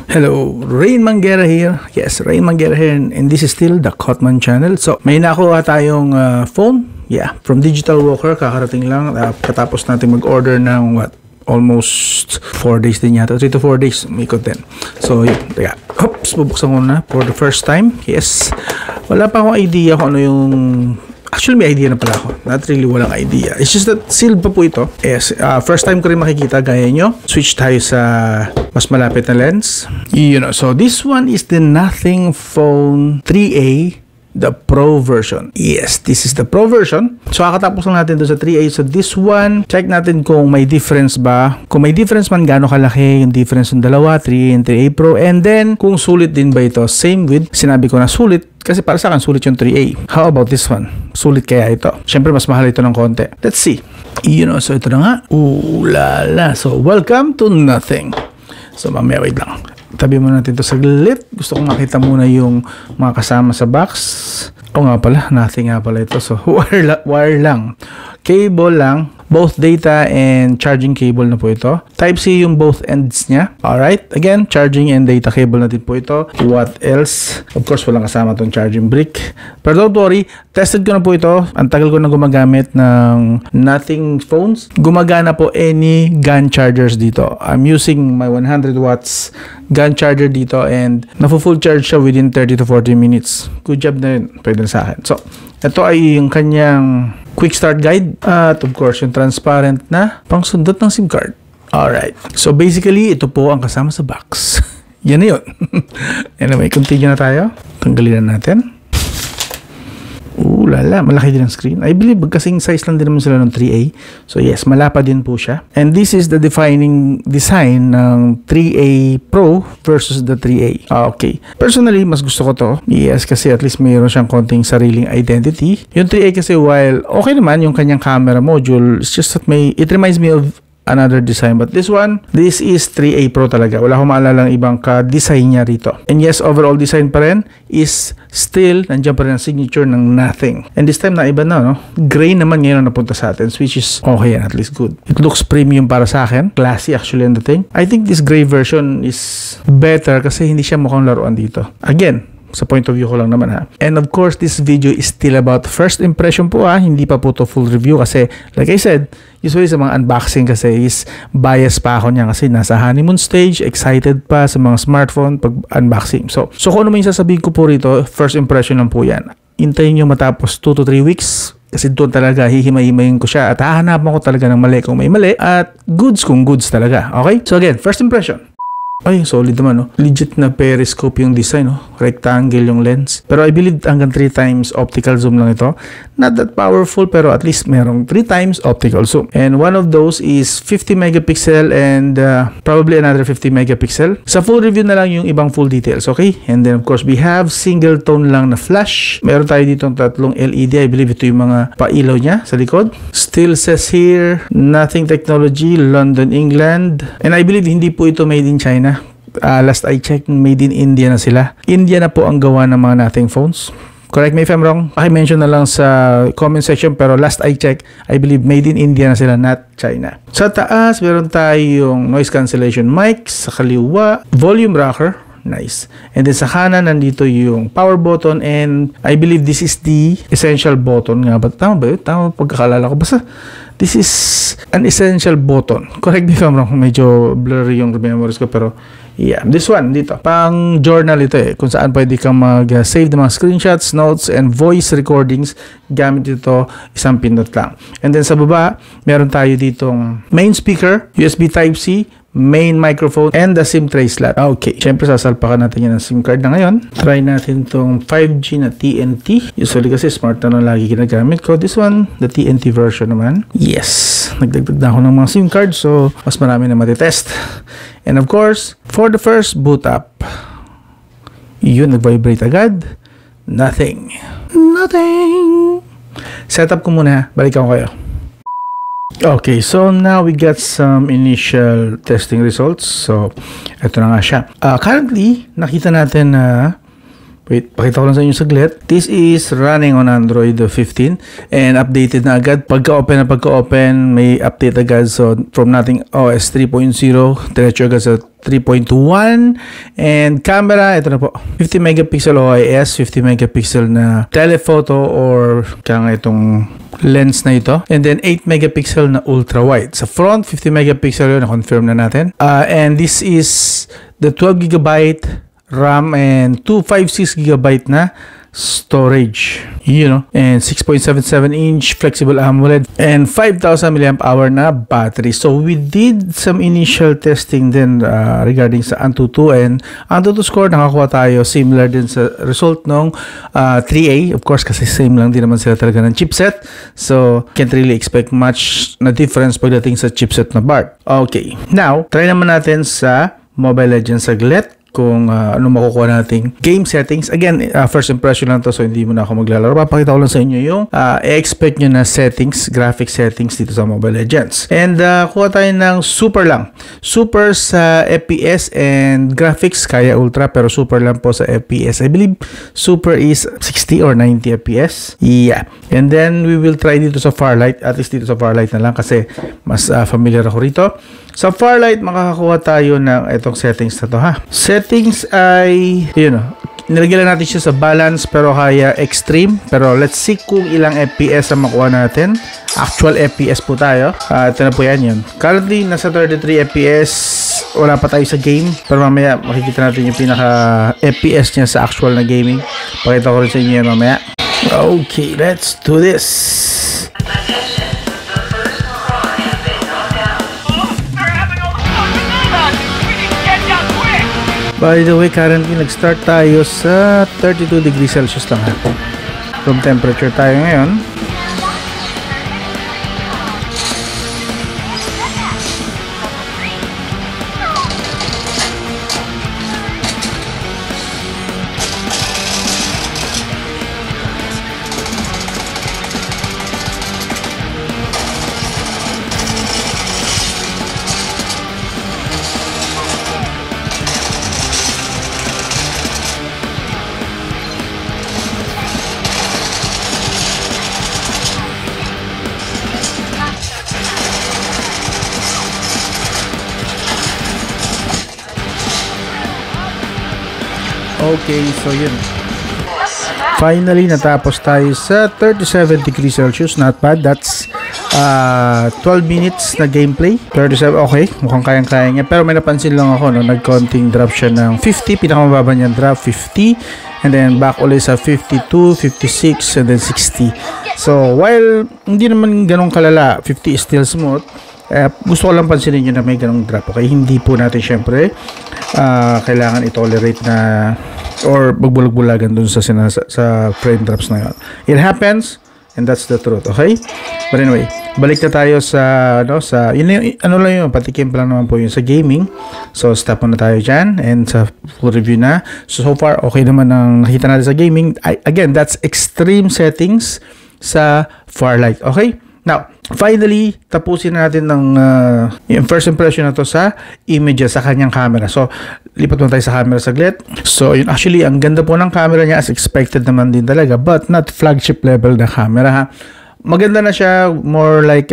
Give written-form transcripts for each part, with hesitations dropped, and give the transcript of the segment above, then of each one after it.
Hello, Rain Manguera here. Yes, Rain Manguera here, and this is still the Cotman channel. So, may nakuha tayong phone. Yeah, from Digital Walker. Kakarating lang. Katapos natin mag-order ng almost 4 days din yata. 3 to 4 days. Umikot din. So, yun. Teka. Oops, bubuksan ko na for the first time. Yes. Wala pa akong idea kung ano yung... Actually, may idea na pala ako. Not really walang idea. It's just that sealed pa po ito. Yes. First time ko rin makikita. Gaya nyo. Switch tayo sa mas malapit na lens. So this one is the Nothing Phone 3A. The Pro version. Yes, this is the Pro version. So, kakatapos lang natin doon sa 3A. So, this one, check natin kung may difference ba. Kung may difference man, gaano kalaki yung difference ng dalawa, 3A and 3A Pro. And then, kung sulit din ba ito. Same with, sinabi ko na sulit. Kasi para sa akin, sulit yung 3A. How about this one? Sulit kaya ito? Siyempre, mas mahal ito ng konti. Let's see. So, ito na nga. Ooh la la. So, welcome to Nothing. So, mamaya, wait lang. Tabi muna natin ito saglit. Gusto kong makita muna yung mga kasama sa box. Nga pala, Nothing nga pala ito. So, wire lang. Cable lang. Both data and charging cable na po ito. Type-C yung both ends niya. Alright. Again, charging and data cable natin po ito. What else? Of course, walang kasama itong charging brick. Pero don't worry, tested ko na po ito. Ang tagal ko na gumagamit ng Nothing phones. Gumagana po any gun chargers dito. I'm using my 100 watts gun charger dito and na-full charge siya within 30 to 40 minutes. Good job na yun. Pwede na sa akin. So, ito ay yung kanyang quick start guide at of course yung transparent na pangsundot ng SIM card. Alright. So basically, ito po ang kasama sa box. Yan na yun. Anyway, continue na tayo. Tanggalin na natin. Ooh, lala. Malaki din ang screen. I believe kasing size lang din naman sila ng 3A. So yes, malapa din po siya. And this is the defining design ng 3A Pro versus the 3A. Okay. Personally, mas gusto ko to. Yes, kasi at least mayroon siyang konting sariling identity. Yung 3A kasi while okay naman yung kanyang camera module, it's just that it reminds me of another design. But this is 3A Pro talaga. Wala akong maalala ng ibang ka-design niya rito. And yes, overall design pa rin is still, nandiyan pa rin ang signature ng Nothing. And this time na iba na, no? Gray naman ngayon napunta sa atin, which is okay and at least good. It looks premium para sa akin. Classy actually on the thing. I think this gray version is better kasi hindi siya mukhang laruan dito. Again, sa point of view ko lang naman ha. And of course, this video is still about first impression po ha. Hindi pa po to full review kasi like I said, usually sa mga unboxing kasi is bias pa ako niya kasi nasa honeymoon stage, excited pa sa mga smartphone pag unboxing. So kung ano may sasabihin ko po rito, first impression lang po yan. Hintayin nyo matapos 2 to 3 weeks kasi doon talaga hihimay-himayin ko siya at hahanapan ko talaga ng mali kung may mali at goods kung goods talaga. Okay? So again, first impression. Ay, solid naman, no? Legit na periscope yung design, no? Rectangle yung lens. Pero I believe hanggang 3 times optical zoom lang ito. Not that powerful, pero at least merong 3 times optical zoom. And one of those is 50 megapixel and probably another 50 megapixel. Sa full review na lang yung ibang full details, okay? And then of course, we have single tone lang na flash. Meron tayo ditong tatlong LED. I believe ito yung mga pailaw niya sa likod. Still says here, Nothing Technology, London, England. And I believe hindi po ito made in China. Last I checked, made in India na sila. India na po ang gawa ng mga Nothing phones. Correct me if I'm wrong. Paki-mention na lang sa comment section pero last I checked, I believe made in India na sila, not China. Sa taas, meron tayong noise cancellation mic. Sa kaliwa, volume rocker. Nice. And then sa kanan, nandito yung power button and I believe this is the essential button nga ba? Tama ba yun? Tama pagkakalala ko. Basta, this is an essential button. Correct me if I'm wrong. Medyo blurry yung memories ko pero yeah, this one dito. Pang journal ito eh. Kung saan pwede kang mag-save ng mga screenshots, notes, and voice recordings. Gamit ito, isang pindot lang. And then sa baba, meron tayo ditong main speaker, USB Type-C, main microphone, and the SIM tray slot. Okay, syempre sasalpakan natin yan ng SIM card na ngayon. Try natin itong 5G na TNT. Usually kasi smart na lagi ginagamit ko. This one, the TNT version naman. Yes, nagdagdag na ako ng mga SIM card so mas marami na matitest. And of course, for the first boot up, yun, nag-vibrate agad. Nothing. Setup ko muna. Balikan ko kayo. Okay, so now we got some initial testing results. So, ito na nga siya. Currently, nakita natin na Wait, pakita ko lang sa inyo saglit. This is running on Android 15 and updated na agad. Pagka-open, may update agad. So, from nating OS 3.0, diretso agad sa 3.1. And camera, ito na po. 50 megapixel OIS, 50 megapixel na telephoto or kaya nga itong lens na ito. And then 8 megapixel na ultra wide. Sa front, 50 megapixel yun, na-confirm na natin. And this is the 12 gigabyte RAM and 256 GB na storage, and 6.77-inch flexible AMOLED and 5,000 mAh na battery. So we did some initial testing din regarding sa Antutu, and Antutu score nakakuha tayo similar din sa result ng 3A, of course kasi same lang din naman sila talaga ng chipset, so can't really expect much na difference pagdating sa chipset na BART. Okay, now try naman natin sa Mobile Legends saglit kung ano makukuha nating game settings. Again, first impression lang to, so hindi mo na ako maglalaro. Papakita ko lang sa inyo yung i-expect nyo na settings, graphic settings dito sa Mobile Legends. And kuha tayo ng super lang. Super sa FPS and graphics, kaya ultra, pero super lang po sa FPS. I believe super is 60 or 90 FPS. Yeah. And then we will try dito sa Farlight. At least dito sa Farlight na lang kasi mas familiar ako rito. Sa Farlight, makakakuha tayo ng itong settings na to, ha. Settings ay, nilagyan lang natin siya sa balance pero kaya extreme. Pero let's see kung ilang FPS ang makuha natin. Actual FPS po tayo. Ito na po yan. Currently, nasa 33 FPS. Wala pa tayo sa game. Pero mamaya, makikita natin yung pinaka FPS niya sa actual na gaming. Pakita ko rin sa inyo yan mamaya. Okay, let's do this. By the way, currently nag-start tayo sa 32 degrees Celsius lang, ha. Room temperature tayo ngayon. Okay, so yun. Finally, natapos tayo sa 37 degrees Celsius. Not bad. That's 12 minutes na gameplay. 37, okay. Mukhang kayang-kaya niya. Pero may napansin lang ako, no? Nag-counting drop siya ng 50. Pinakamababa niyang drop, 50. And then back ulit sa 52, 56, and then 60. So, while hindi naman ganun kalala, 50 is still smooth. Gusto ko lang pansinin nyo na may ganung drop. Okay, hindi po natin syempre kailangan i-tolerate na or magbulag-bulagan dun sa frame drops na yun. It happens and that's the truth. Okay, but anyway, balik na tayo sa lang yun, patikim pa lang naman po yun sa gaming. So stop na tayo dyan and sa full review na. So far okay naman ang nakita natin sa gaming. Again, that's extreme settings sa Farlight. Okay, now finally, tapusin natin ng yung first impression na to sa images sa kanyang camera. So, lipat mo tayo sa camera saglit. So, yun, actually, ang ganda po ng camera niya as expected naman din talaga, but not flagship level na camera, ha. Maganda na siya, more like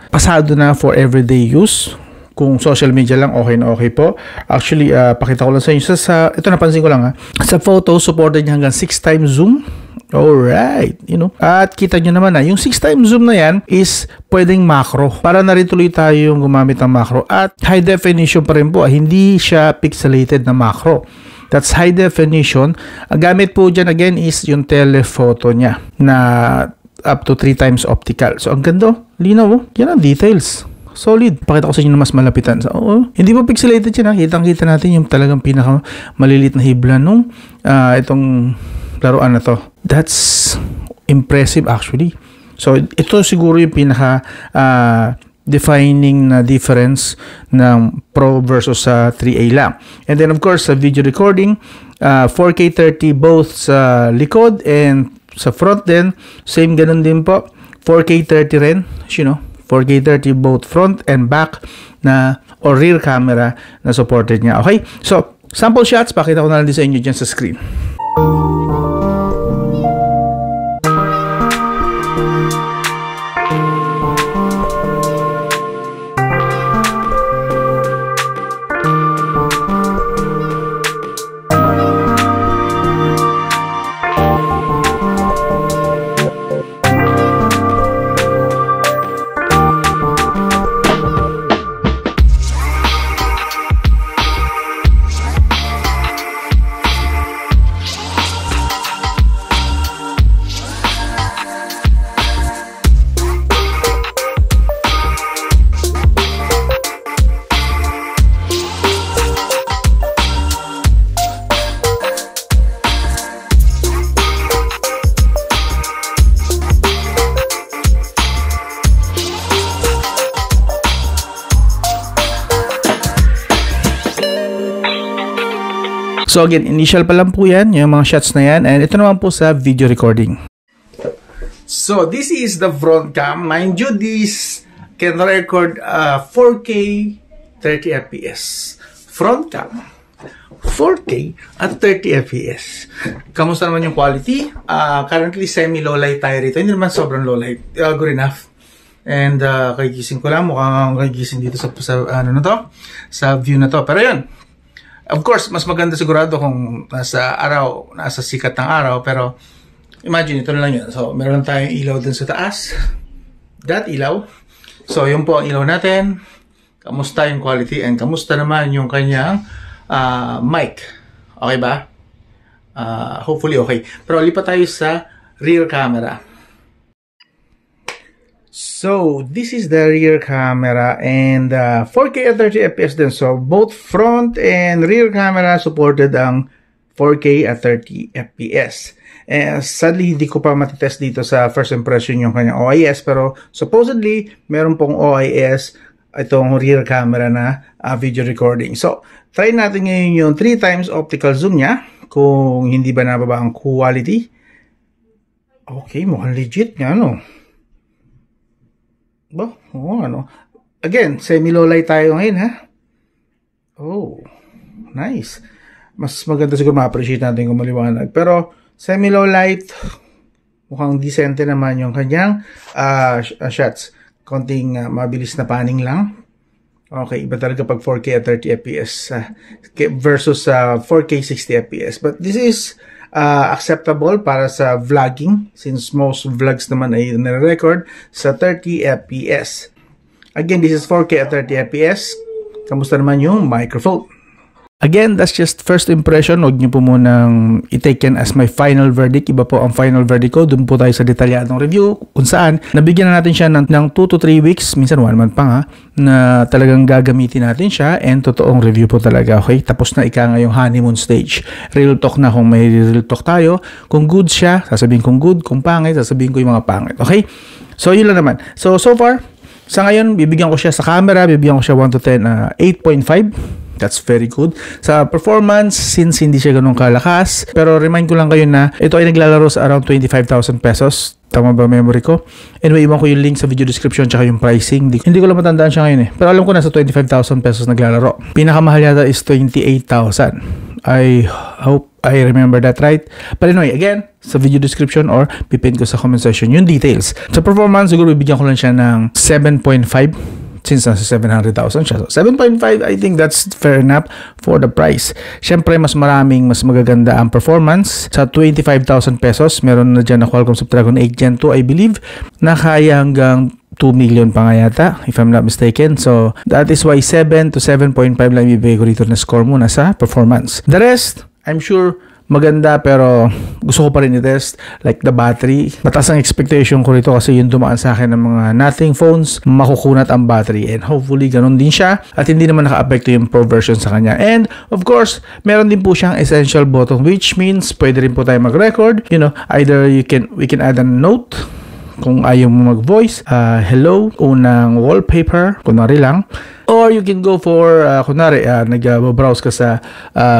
pasado na for everyday use. Kung social media lang, okay na okay po. Actually, pakita ko lang sa inyo. Ito napansin ko lang, ha. Sa photo, supported niya hanggang 6 times zoom. Alright, At kita nyo naman na yung 6 times zoom na yan is pwedeng macro. Para na rin tuloy tayo yung gumamit ng macro. At high definition pa rin po. Hindi siya pixelated na macro. That's high definition. Ang gamit po dyan again is yung telephoto niya na up to 3 times optical. So ang ganda, linaw, yan ang details. Solid. Pakita ko sa inyo na mas malapitan. So, hindi po pixelated yan, ha. Kitang-kita natin yung talagang pinaka malilit na hibla nung itong laruan na to. That's impressive actually. So ito siguro yung pinaka defining na difference ng Pro versus sa 3A lang. And then of course sa video recording, 4K 30 both sa likod and sa front din, same ganun din po. 4K 30 rin, 4K 30 both front and back na or rear camera na supported niya. Okay? So sample shots, pakita ko na lang din sa inyo dyan sa screen. So again, initial pa lang po yan, yung mga shots na yan. And ito naman po sa video recording. So this is the front cam. Mind you, this can record 4K 30 fps. Front cam 4K at 30 fps. Kamusta naman yung quality? Currently semi-low light tayo rito. Hindi naman sobrang low light. Good enough. And kagising ko lang. Mukhang kagising dito sa ano na to? Sa view na to. Pero yun. Of course, mas maganda sigurado kung nasa araw, nasa sikat ng araw. Pero imagine, ito na lang yun. So, meron lang tayong ilaw dun sa taas. That ilaw. So, yun po ang ilaw natin. Kamusta yung quality? And kamusta naman yung kanyang mic? Okay ba? Hopefully okay. Pero lipat tayo sa rear camera. So, this is the rear camera and 4K at 30 fps din. So, both front and rear camera supported ang 4K at 30 fps. Sadly, hindi ko pa matitest dito sa first impression yung kanyang OIS. Pero, supposedly, meron pong OIS itong rear camera na video recording. So, try natin ngayon yung 3 times optical zoom niya. Kung hindi ba nababa ang quality. Okay, mukhang legit nga, no? Ano? Again, semi-low light tayo ngayon, ha? Oh, nice. Mas maganda siguro ma-appreciate natin kung maliwanag. Pero, semi-low light, mukhang decente naman yung kanyang shots. Konting mabilis na panning lang. Okay, iba talaga pag 4K at 30 fps versus 4K 60 fps. But this is acceptable para sa vlogging since most vlogs naman ay nare-record sa 30 fps. Again, this is 4K at 30 fps. Kamusta naman yung microphone? Again, that's just first impression. Huwag niyo po munang i-take yan as my final verdict. Iba po ang final verdict ko. Doon po tayo sa detalyadong review kung saan nabigyan na natin siya ng 2 to 3 weeks, minsan 1 month pa nga, na talagang gagamitin natin siya and totoong review po talaga. Okay? Tapos na ika nga yung honeymoon stage. Real talk na kung may real talk tayo. Kung good siya, sasabihin kong good. Kung pangit, sasabihin ko yung mga pangit. Okay? So, yun lang naman. So far, sa ngayon, bibigyan ko siya sa camera. Bibigyan ko siya 1 to 10, 8.5. That's very good. Sa performance, since hindi siya ganun kalakas, pero remind ko lang kayo na ito ay naglalaro sa around 25,000 pesos. Tama ba memory ko? Anyway, iwan ko yung link sa video description tsaka yung pricing. Hindi ko lang matandaan siya ngayon eh. Pero alam ko na sa 25,000 pesos naglalaro. Pinakamahal yata is 28,000. I hope I remember that right. But anyway, again, sa video description or pipin ko sa comment section yung details. Sa performance, siguro bibigyan ko lang siya ng 7.5. Since nasa 700,000 siya. So, 7.5, I think that's fair enough for the price. Siyempre, mas magaganda ang performance. Sa 25,000 pesos, meron na dyan na Qualcomm Snapdragon 8 Gen 2, I believe, na kaya hanggang 2 million pa nga yata, if I'm not mistaken. So, that is why 7 to 7.5 lang ibibigay ko dito na score muna sa performance. The rest, I'm sure, maganda pero gusto ko pa rin i-test like the battery. Mataas ang expectation ko rito kasi yung dumaan sa akin ng mga nothing phones, makukunat ang battery and hopefully ganun din siya at hindi naman naka-apekto yung Pro version sa kanya. And of course, meron din po siyang essential button which means pwede rin po tayo mag-record. You know, either we can add a note kung ayaw mo mag-voice, hello, unang wallpaper, kunwari lang. Or you can go for, kunwari, nag-browse ka sa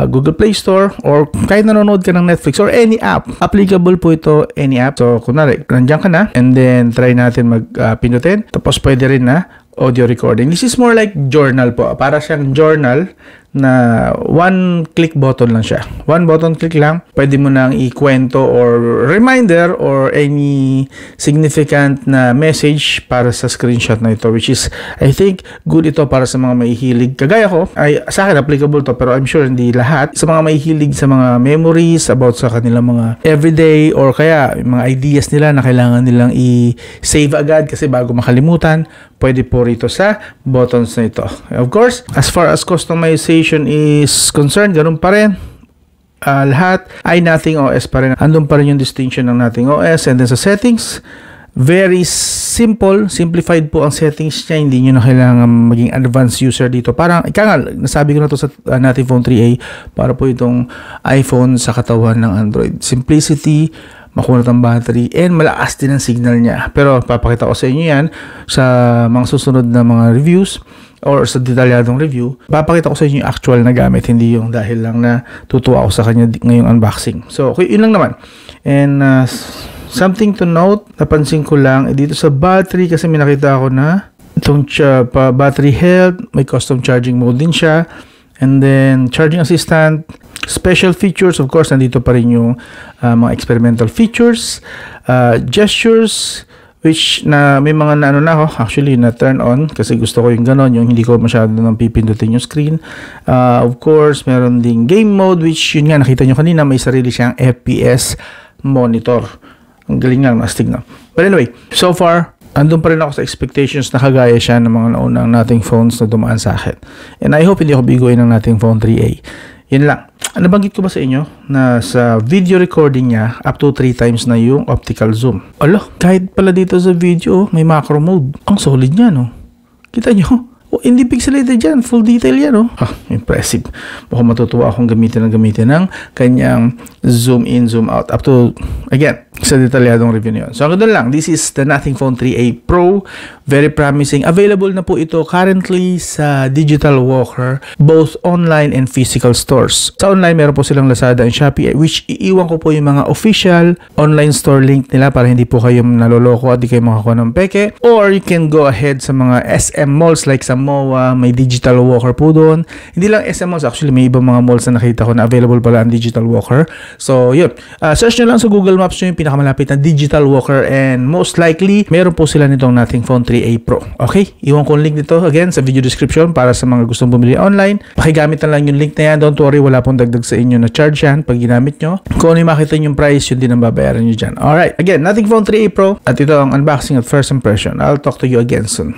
Google Play Store or kahit nanonood ka ng Netflix or any app. Applicable po ito, any app. So, kunwari, nandiyan ka na and then try natin mag-pinutin. Tapos pwede rin na audio recording. This is more like journal po. Para siyang journal na one click button lang siya. One button click lang, pwede mo nang ikwento or reminder or any significant na message para sa screenshot na ito, which is, I think, good ito para sa mga mahihilig. Kagaya ko, sa akin applicable to, pero I'm sure hindi lahat. Sa mga mahihilig sa mga memories about sa kanilang mga everyday or kaya mga ideas nila na kailangan nilang i-save agad kasi bago makalimutan, pwede po rito sa buttons na ito. Of course, as far as customization is concerned, ganun pa rin. Lahat ay Nothing OS pa rin. Andun pa rin yung distinction ng Nothing OS. And then sa settings, very simple, simplified po ang settings niya. Hindi nyo na kailangan maging advanced user dito. Parang, nasabi ko na to sa Nothing Phone 3a para po itong iPhone sa katawan ng Android. Simplicity, makunat ang battery, and malakas din ang signal niya. Pero papakita ko sa inyo yan sa mga susunod na mga reviews. or sa detalyadong review, papakita ko sa inyo yung actual na gamit, hindi yung dahil lang na tutuwa ako sa kanya ngayong unboxing. So, okay, yun lang naman. And something to note, napansin ko lang, dito sa battery, kasi may nakita ako na itong battery health, may custom charging mode din siya. And then, charging assistant, special features, of course, nandito pa rin yung mga experimental features, gestures, which na may mga na ako, actually na turn on kasi gusto ko yung ganon, yung hindi ko masyado nang pipindutin yung screen. Of course, meron ding game mode, which yun nga, nakita nyo kanina, may sarili siyang FPS monitor. Ang galing lang, astig na. But anyway, so far, andun pa rin ako sa expectations na kagaya siya ng mga naunang nating phones na dumaan sa akin. And I hope hindi ako biguin ng nating phone 3A. Yun lang. Nabanggit ko ba sa inyo na sa video recording niya, up to 3 times na yung optical zoom. Alo, kahit pala dito sa video, may macro mode. Ang solid niya, no? Kita nyo? Oh, hindi pixelated yan. Full detail yan, no? Impressive. Baka matutuwa akong gamitin ng kanyang zoom in, zoom out. Up to, again, sa detalyadong review niyo. So, doon lang. This is the Nothing Phone 3A Pro. Very promising. Available na po ito currently sa Digital Walker, both online and physical stores. Sa online, meron po silang Lazada and Shopee, which iiwan ko po yung mga official online store link nila para hindi po kayo naloloko at di kayo makakuha ng peke. Or you can go ahead sa mga SM malls like sa MOA, may Digital Walker po doon. Hindi lang SM malls, actually may ibang mga malls na nakita ko na available pala ang Digital Walker. So, yun. Search nyo lang sa Google Maps nyo yung pinakamalapit na Digital Walker and most likely, meron po sila nitong Nothing Phone 3A Pro. Okay? Iwan ko yung link nito again sa video description para sa mga gustong bumili online. Pakigamit na lang yung link na yan. Don't worry, wala pong dagdag sa inyo na charge yan pag ginamit nyo. Kung ano yung makita yung price, yun din ang babayaran nyo dyan. Alright. Again, Nothing Phone 3A Pro at ito ang unboxing at first impression. I'll talk to you again soon.